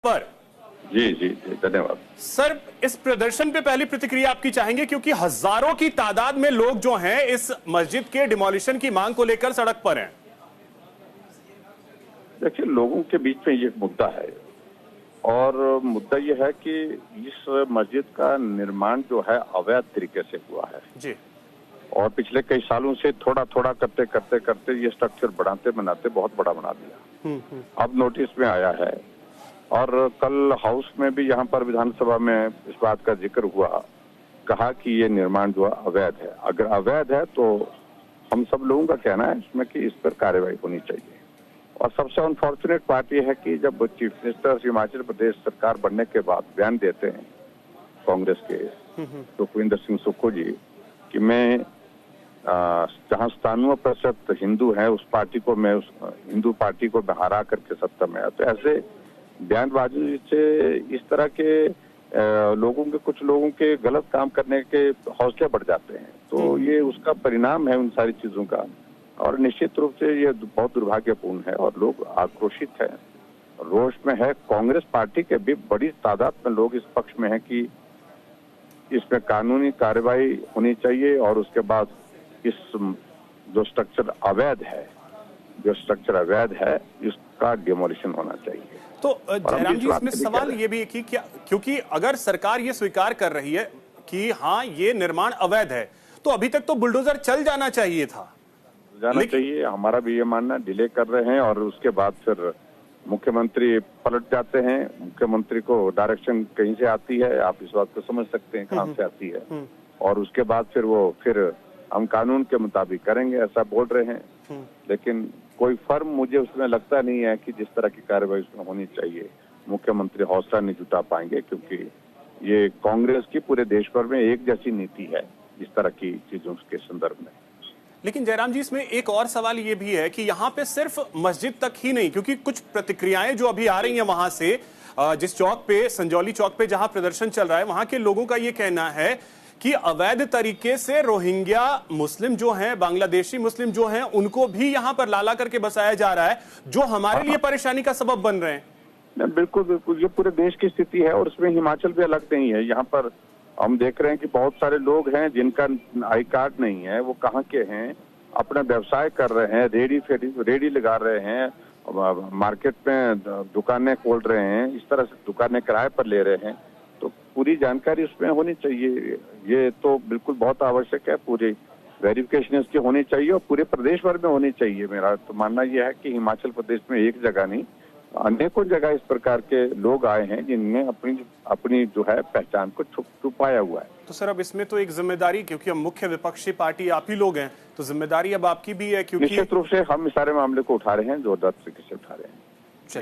पर। जी जी जी, धन्यवाद सर। इस प्रदर्शन पे पहली प्रतिक्रिया आपकी चाहेंगे, क्योंकि हजारों की तादाद में लोग जो हैं इस मस्जिद के डिमोलिशन की मांग को लेकर सड़क पर हैं। देखिए, लोगों के बीच में ये मुद्दा है और मुद्दा ये है कि इस मस्जिद का निर्माण जो है अवैध तरीके से हुआ है जी। और पिछले कई सालों से थोड़ा थोड़ा करते करते करते ये स्ट्रक्चर बढ़ाते बनाते बहुत बड़ा बना दिया। अब नोटिस में आया है और कल हाउस में भी यहाँ पर विधानसभा में इस बात का जिक्र हुआ, कहा कि ये निर्माण जो अवैध है। अगर अवैध है तो हम सब लोगों का कहना है इसमें कि इस पर कार्रवाई होनी चाहिए। और सबसे अनफॉर्चुनेट बात यह है कि जब चीफ मिनिस्टर हिमाचल प्रदेश सरकार बनने के बाद बयान देते हैं कांग्रेस के सुखविंदर सिंह सुक्खू जी कि मैं जहाँ 97% हिंदू है उस पार्टी को मैं हिंदू पार्टी को हरा करके सत्ता में आया, तो ऐसे बयानबाजी से इस तरह के कुछ लोगों के गलत काम करने के हौसले बढ़ जाते हैं। तो ये उसका परिणाम है उन सारी चीजों का और निश्चित रूप से ये बहुत दुर्भाग्यपूर्ण है और लोग आक्रोशित हैं, रोष में है। कांग्रेस पार्टी के भी बड़ी तादाद में लोग इस पक्ष में है कि इसमें कानूनी कार्रवाई होनी चाहिए और उसके बाद इस जो स्ट्रक्चर अवैध है इसका डिमोलिशन होना चाहिए। तो जयराम जी, इसमें सवाल ये भी है कि क्या, क्योंकि अगर सरकार ये स्वीकार कर रही है कि हाँ ये निर्माण अवैध है, तो अभी तक तो बुलडोजर चल जाना चाहिए था। चाहिए, हमारा भी ये मानना। डिले कर रहे हैं और उसके बाद फिर मुख्यमंत्री पलट जाते हैं। मुख्यमंत्री को डायरेक्शन कहीं से आती है, आप इस बात को समझ सकते हैं कहां से आती है, और उसके बाद फिर हम कानून के मुताबिक करेंगे ऐसा बोल रहे हैं। लेकिन कोई फर्म मुझे उसमें लगता नहीं है कि जिस तरह की कार्रवाई उसमें होनी चाहिए मुख्यमंत्री हौसला नहीं जुटा पाएंगे, क्योंकि ये कांग्रेस की पूरे देश भर में एक जैसी नीति है इस तरह की चीजों के संदर्भ में। लेकिन जयराम जी, इसमें एक और सवाल ये भी है कि यहाँ पे सिर्फ मस्जिद तक ही नहीं, क्योंकि कुछ प्रतिक्रियाएं जो अभी आ रही हैं वहां से, जिस चौक पे, संजौली चौक पे जहां प्रदर्शन चल रहा है, वहां के लोगों का ये कहना है कि अवैध तरीके से रोहिंग्या मुस्लिम जो हैं, बांग्लादेशी मुस्लिम जो हैं, उनको भी यहाँ पर लाला करके बसाया जा रहा है, जो हमारे लिए परेशानी का सबब बन रहे हैं। बिल्कुल बिल्कुल, ये पूरे देश की स्थिति है और उसमें हिमाचल भी अलग नहीं है। यहाँ पर हम देख रहे हैं कि बहुत सारे लोग हैं जिनका आई कार्ड नहीं है, वो कहाँ के हैं, अपना व्यवसाय कर रहे हैं, रेडी लगा रहे हैं, मार्केट में दुकानें खोल रहे हैं, इस तरह से दुकानें किराए पर ले रहे हैं। तो पूरी जानकारी उसमें होनी चाहिए, ये तो बिल्कुल बहुत आवश्यक है। पूरी वेरिफिकेशन इसकी होनी चाहिए और पूरे प्रदेश भर में होनी चाहिए। मेरा तो मानना यह है कि हिमाचल प्रदेश में एक जगह नहीं, अनेकों जगह इस प्रकार के लोग आए हैं जिनने अपनी जो है पहचान को छुपाया हुआ है। तो सर, अब इसमें तो एक जिम्मेदारी, क्योंकि हम मुख्य विपक्षी पार्टी आप ही लोग हैं, तो जिम्मेदारी अब आपकी भी है, क्योंकि निश्चित रूप से हम इस सारे मामले को उठा रहे हैं, जोरदार तरीके से उठा रहे हैं।